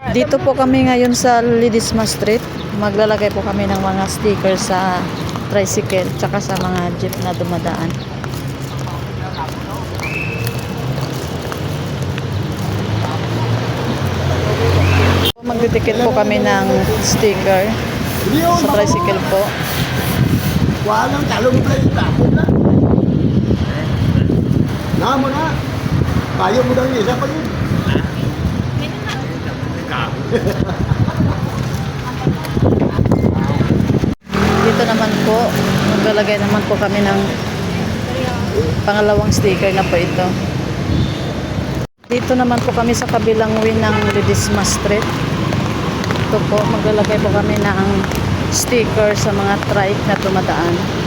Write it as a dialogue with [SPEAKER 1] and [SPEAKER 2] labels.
[SPEAKER 1] Dito po kami ngayon sa Ledesma Street. Maglalagay po kami ng mga sticker sa tricycle tsaka sa mga jeep na dumadaan. Magdidikit po kami ng sticker sa tricycle po.
[SPEAKER 2] Walang talong pa yung tapon na. Namo na. Payo mo daw yung isa pa yun.
[SPEAKER 1] Dito naman po, maglalagay naman po kami ng pangalawang sticker na po ito. Dito naman po kami sa kabilang wing ng Ledesma Street. Ito po, maglalagay po kami ng sticker sa mga trike na dumadaan.